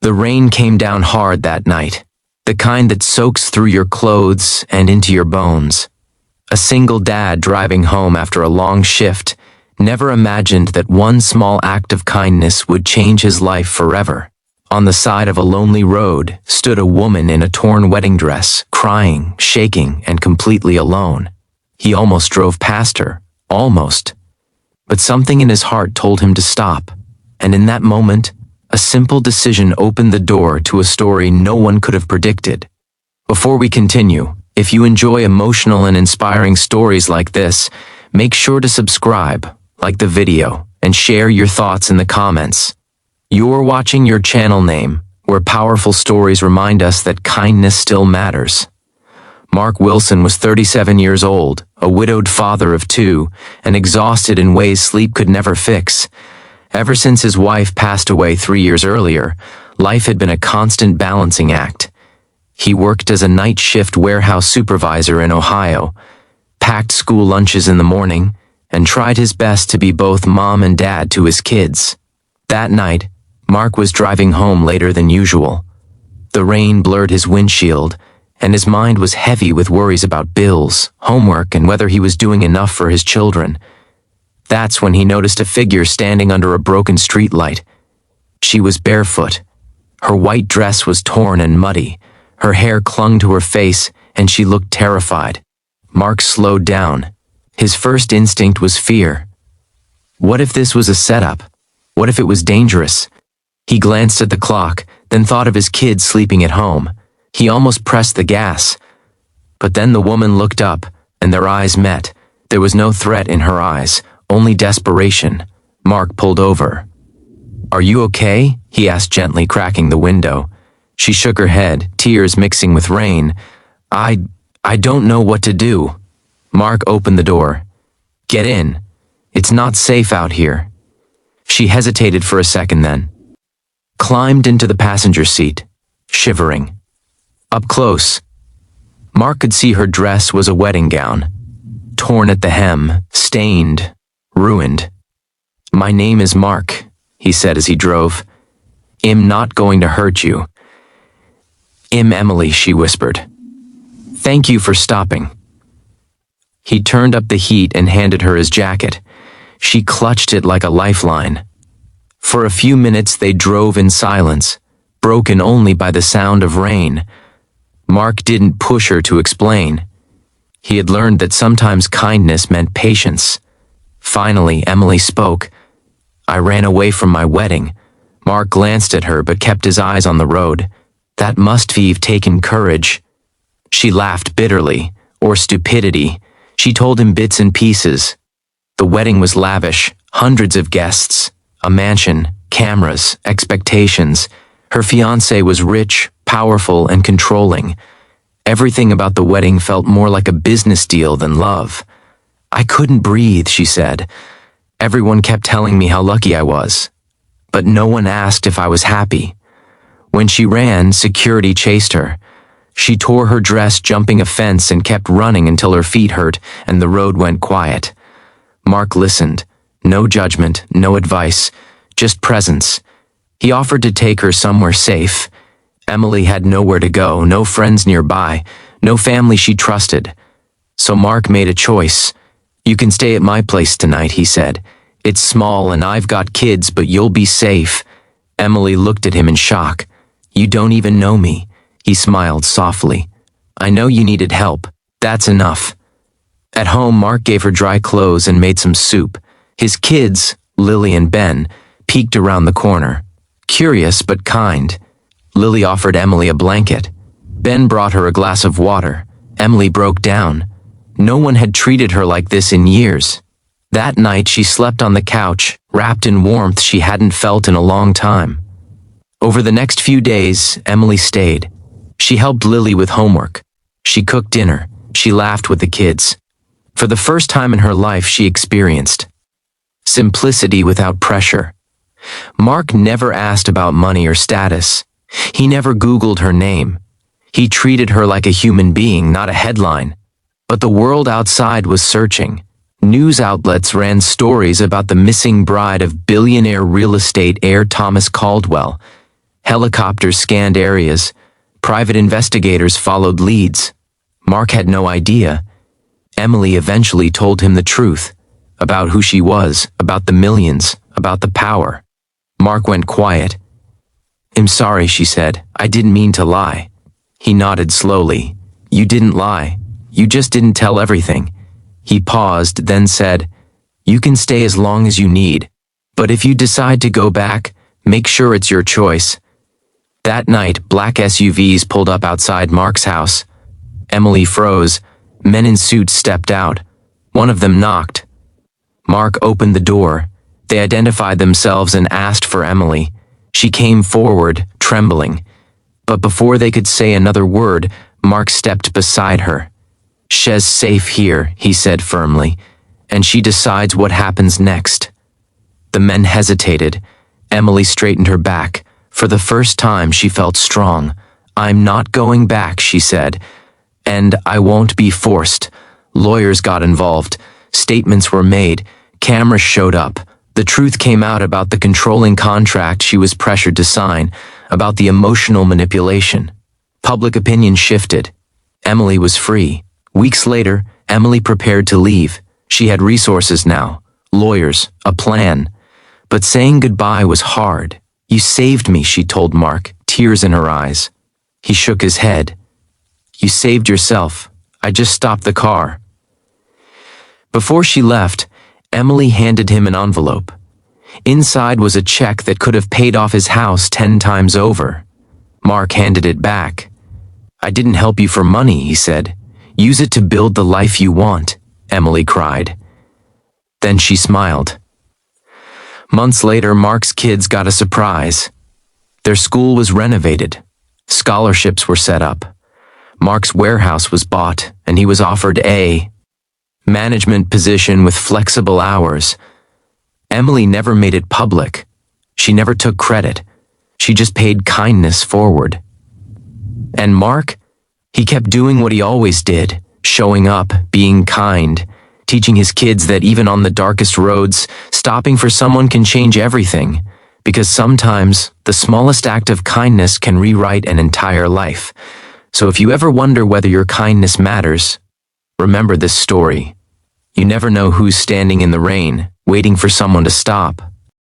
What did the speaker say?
The rain came down hard that night, the kind that soaks through your clothes and into your bones. A single dad driving home after a long shift never imagined that one small act of kindness would change his life forever. On the side of a lonely road stood a woman in a torn wedding dress, crying, shaking, and completely alone. He almost drove past her, almost. But something in his heart told him to stop, and in that moment, a simple decision opened the door to a story no one could have predicted. Before we continue, if you enjoy emotional and inspiring stories like this, make sure to subscribe, like the video, and share your thoughts in the comments. You're watching Your Channel Name, where powerful stories remind us that kindness still matters. Mark Wilson was 37 years old, a widowed father of 2, and exhausted in ways sleep could never fix. Ever since his wife passed away 3 years earlier, life had been a constant balancing act. He worked as a night shift warehouse supervisor in Ohio, packed school lunches in the morning, and tried his best to be both mom and dad to his kids. That night, Mark was driving home later than usual. The rain blurred his windshield, and his mind was heavy with worries about bills, homework, and whether he was doing enough for his children. That's when he noticed a figure standing under a broken streetlight. She was barefoot. Her white dress was torn and muddy. Her hair clung to her face, and she looked terrified. Mark slowed down. His first instinct was fear. What if this was a setup? What if it was dangerous? He glanced at the clock, then thought of his kids sleeping at home. He almost pressed the gas. But then the woman looked up, and their eyes met. There was no threat in her eyes, only desperation. Mark pulled over. "Are you okay?" he asked gently, cracking the window. She shook her head, tears mixing with rain. I don't know what to do." Mark opened the door. "Get in. It's not safe out here." She hesitated for a second then climbed into the passenger seat, shivering. Up close, Mark could see her dress was a wedding gown, torn at the hem, stained, ruined. "My name is Mark," he said as he drove. "I'm not going to hurt you." "I'm Emily," she whispered. "Thank you for stopping." He turned up the heat and handed her his jacket. She clutched it like a lifeline. For a few minutes they drove in silence, broken only by the sound of rain. Mark didn't push her to explain. He had learned that sometimes kindness meant patience. Finally, Emily spoke. "I ran away from my wedding." Mark glanced at her but kept his eyes on the road. "That must have taken courage." She laughed bitterly, or stupidity. She told him bits and pieces. The wedding was lavish, hundreds of guests, a mansion, cameras, expectations. Her fiancé was rich, powerful, and controlling. Everything about the wedding felt more like a business deal than love. "I couldn't breathe," she said. "Everyone kept telling me how lucky I was. But no one asked if I was happy." When she ran, security chased her. She tore her dress jumping a fence and kept running until her feet hurt and the road went quiet. Mark listened. No judgment, no advice, just presence. He offered to take her somewhere safe. Emily had nowhere to go, no friends nearby, no family she trusted. So Mark made a choice. "You can stay at my place tonight," he said. "It's small and I've got kids, but you'll be safe." Emily looked at him in shock. "You don't even know me." He smiled softly. "I know you needed help. That's enough." At home, Mark gave her dry clothes and made some soup. His kids, Lily and Ben, peeked around the corner. Curious but kind. Lily offered Emily a blanket. Ben brought her a glass of water. Emily broke down. No one had treated her like this in years. That night she slept on the couch, wrapped in warmth she hadn't felt in a long time. Over the next few days, Emily stayed. She helped Lily with homework. She cooked dinner. She laughed with the kids. For the first time in her life, she experienced simplicity without pressure. Mark never asked about money or status. He never Googled her name. He treated her like a human being, not a headline. But the world outside was searching. News outlets ran stories about the missing bride of billionaire real estate heir Thomas Caldwell. Helicopters scanned areas. Private investigators followed leads. Mark had no idea. Emily eventually told him the truth about who she was, about the millions, about the power. Mark went quiet. "I'm sorry," she said. "I didn't mean to lie." He nodded slowly. "You didn't lie. You just didn't tell everything." He paused, then said, "You can stay as long as you need. But if you decide to go back, make sure it's your choice." That night, black SUVs pulled up outside Mark's house. Emily froze. Men in suits stepped out. One of them knocked. Mark opened the door. They identified themselves and asked for Emily. She came forward, trembling. But before they could say another word, Mark stepped beside her. "She's safe here," he said firmly, "and she decides what happens next." The men hesitated. Emily straightened her back. For the first time, she felt strong. "I'm not going back," she said. "And I won't be forced." Lawyers got involved. Statements were made. Cameras showed up. The truth came out about the controlling contract she was pressured to sign, about the emotional manipulation. Public opinion shifted. Emily was free. Weeks later, Emily prepared to leave. She had resources now, lawyers, a plan. But saying goodbye was hard. "You saved me," she told Mark, tears in her eyes. He shook his head. "You saved yourself. I just stopped the car." Before she left, Emily handed him an envelope. Inside was a check that could have paid off his house 10 times over. Mark handed it back. "I didn't help you for money," he said. "Use it to build the life you want," Emily cried. Then she smiled. Months later, Mark's kids got a surprise. Their school was renovated. Scholarships were set up. Mark's warehouse was bought, and he was offered a management position with flexible hours. Emily never made it public. She never took credit. She just paid kindness forward. And Mark? He kept doing what he always did, showing up, being kind, teaching his kids that even on the darkest roads, stopping for someone can change everything, because sometimes the smallest act of kindness can rewrite an entire life. So if you ever wonder whether your kindness matters, remember this story. You never know who's standing in the rain, waiting for someone to stop.